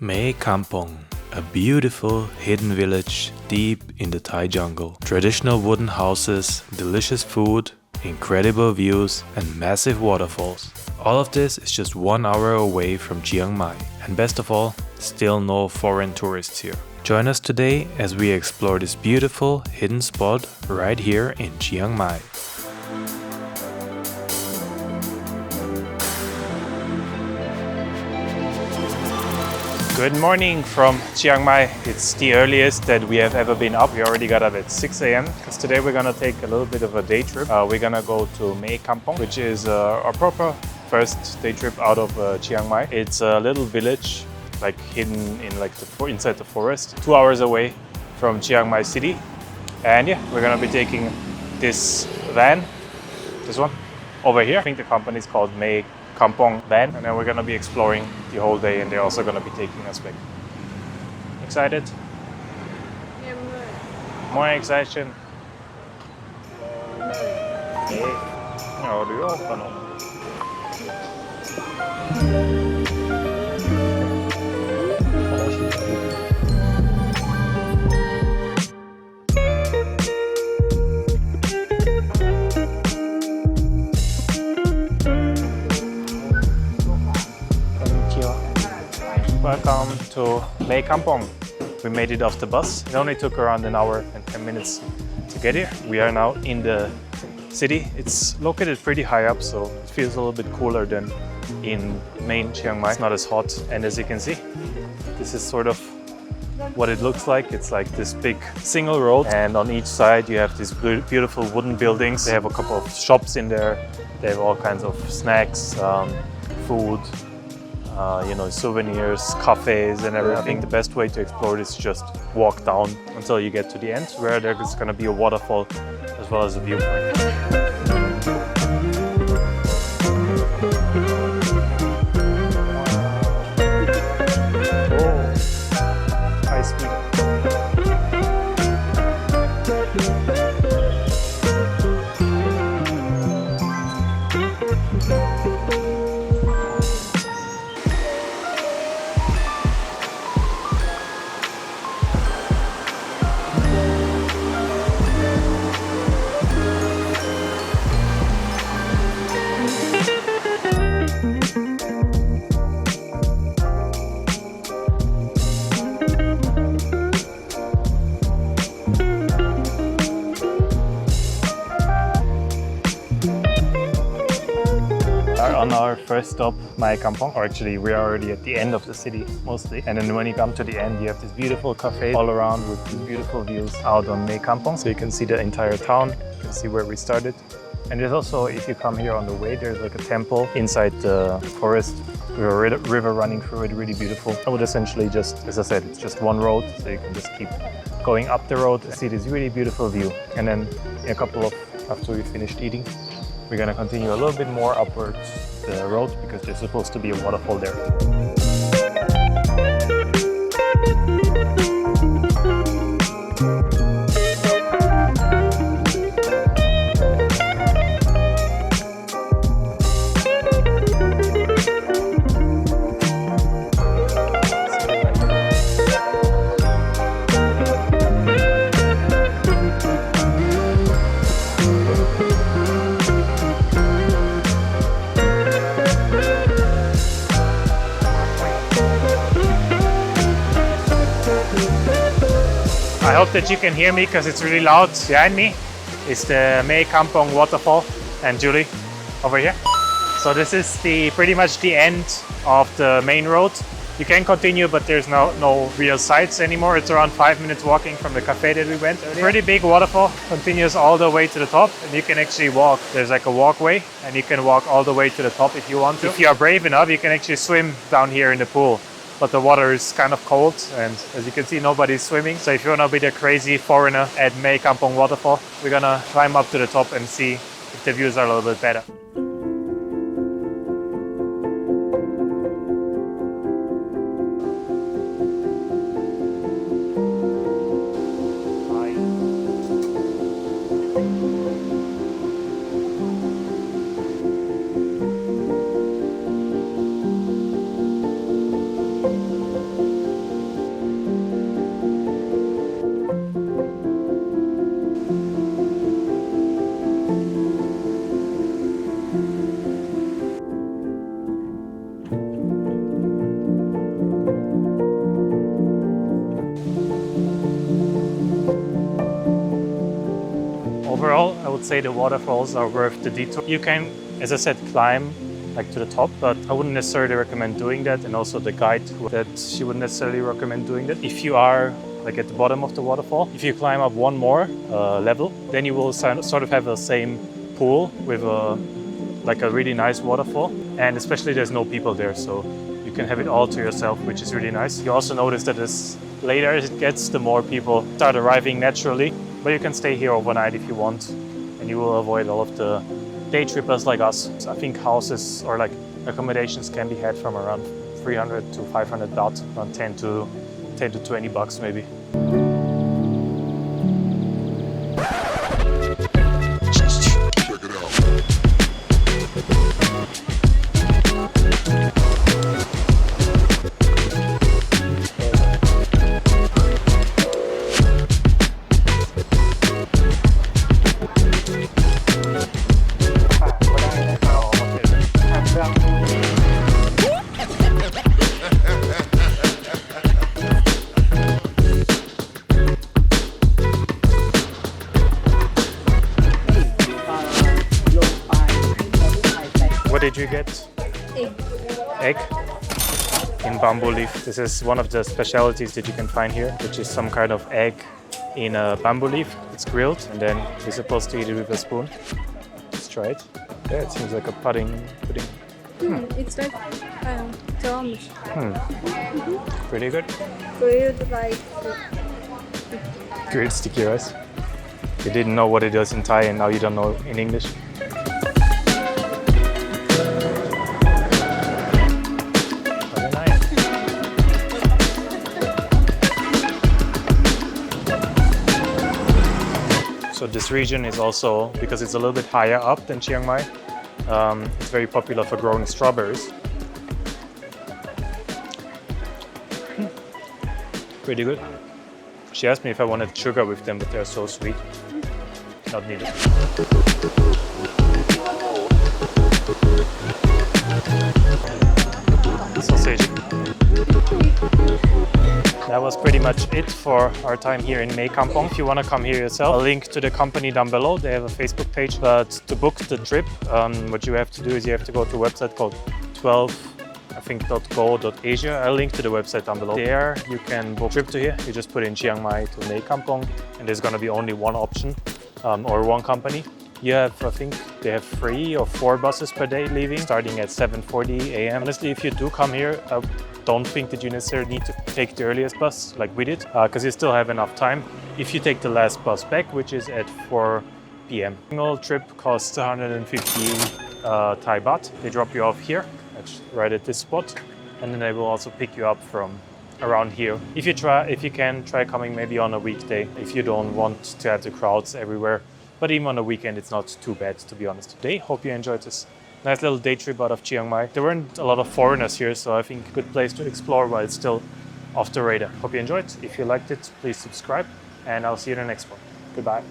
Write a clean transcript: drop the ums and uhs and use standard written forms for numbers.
Mae Kampong, a beautiful hidden village deep in the Thai jungle. Traditional wooden houses, delicious food, incredible views and massive waterfalls. All of this is just 1 hour away from Chiang Mai. And best of all, still no foreign tourists here. Join us today as we explore this beautiful hidden spot right here in Chiang Mai. Good morning from Chiang Mai. It's the earliest that we have ever been up. We already got up at 6 a.m. because today we're gonna take a little bit of a day trip. We're gonna go to Mae Kampong, which is our proper first day trip out of Chiang Mai. It's a little village, like hidden in like inside the forest, 2 hours away from Chiang Mai city. And yeah, we're gonna be taking this van, this one over here. I think the company is called Mae Kampong van, and then we're gonna be exploring the whole day, and they're also gonna be taking us back. Excited? More excitement. Welcome to Mae Kampong. We made it off the bus. It only took around an hour and 10 minutes to get here. We are now in the city. It's located pretty high up, so it feels a little bit cooler than in main Chiang Mai. It's not as hot, and as you can see, this is sort of what it looks like. It's like this big single road, and on each side you have these beautiful wooden buildings. They have a couple of shops in there. They have all kinds of snacks, food, souvenirs, cafes and everything. I think the best way to explore it is just walk down until you get to the end, where there's going to be a waterfall as well as a viewpoint. Oh, high speed. On our first stop, Mae Kampong, or actually we're already at the end of the city mostly. And then when you come to the end, you have this beautiful cafe all around with these beautiful views out on Mae Kampong. So you can see the entire town, you can see where we started. And there's also, if you come here on the way, there's like a temple inside the forest with a river running through it, really beautiful. I would essentially just, as I said, it's just one road, so you can just keep going up the road and see this really beautiful view. And then in a couple of, after we finished eating, we're gonna continue a little bit more upwards the road because there's supposed to be a waterfall there. I hope that you can hear me because it's really loud. Behind me is the Mae Kampong waterfall, and Julie over here. So this is pretty much the end of the main road. You can continue, but there's no real sights anymore. It's around 5 minutes walking from the cafe that we went earlier. Pretty big waterfall, continues all the way to the top, and you can actually walk. There's like a walkway, and you can walk all the way to the top if you want to. If you are brave enough, you can actually swim down here in the pool. But the water is kind of cold, and as you can see, nobody's swimming. So if you want to be the crazy foreigner at Mae Kampong waterfall, we're gonna climb up to the top and see if the views are a little bit better. would say the waterfalls are worth the detour. You can, as I said, climb like to the top, but I wouldn't necessarily recommend doing that. And also the guide that she wouldn't necessarily recommend doing that. If you are like at the bottom of the waterfall, if you climb up one more level, then you will sort of have the same pool with like a really nice waterfall. And especially there's no people there, so you can have it all to yourself, which is really nice. You also notice that as later as it gets, the more people start arriving naturally. But you can stay here overnight if you want, and you will avoid all of the day trippers like us. I think houses or like accommodations can be had from around 300 to 500 baht, around 10 to 20 bucks maybe. What did you get? Egg in bamboo leaf. This is one of the specialties that you can find here, which is some kind of egg in a bamboo leaf. It's grilled, and then you're supposed to eat it with a spoon. Let's try it. Yeah, it seems like a pudding. It's like drums. Pretty good. Grilled like Grilled sticky rice. You didn't know what it is in Thai, and now you don't know in English. So this region is also, because it's a little bit higher up than Chiang Mai, it's very popular for growing strawberries. Pretty good. She asked me if I wanted sugar with them, but they're so sweet. Not needed. Sausage. That was pretty much it for our time here in Mae Kampong. If you want to come here yourself, I'll link to the company down below. They have a Facebook page. But to book the trip, what you have to do is you have to go to a website called 12.go.asia. I'll link to the website down below. There you can book a trip to here. You just put in Chiang Mai to Mae Kampong, and there's going to be only one option or one company. You have, I think they have 3 or 4 buses per day leaving, starting at 7:40 a.m. Honestly, if you do come here, I don't think that you necessarily need to take the earliest bus like we did, because you still have enough time. If you take the last bus back, which is at 4 p.m. Single trip costs 150 Thai baht. They drop you off here, right at this spot, and then they will also pick you up from around here. If you can, try coming maybe on a weekday, if you don't want to have the crowds everywhere. But even on a weekend, it's not too bad, to be honest. Today, hope you enjoyed this nice little day trip out of Chiang Mai. There weren't a lot of foreigners here, so I think a good place to explore while it's still off the radar. Hope you enjoyed. If you liked it, please subscribe, and I'll see you in the next one. Goodbye.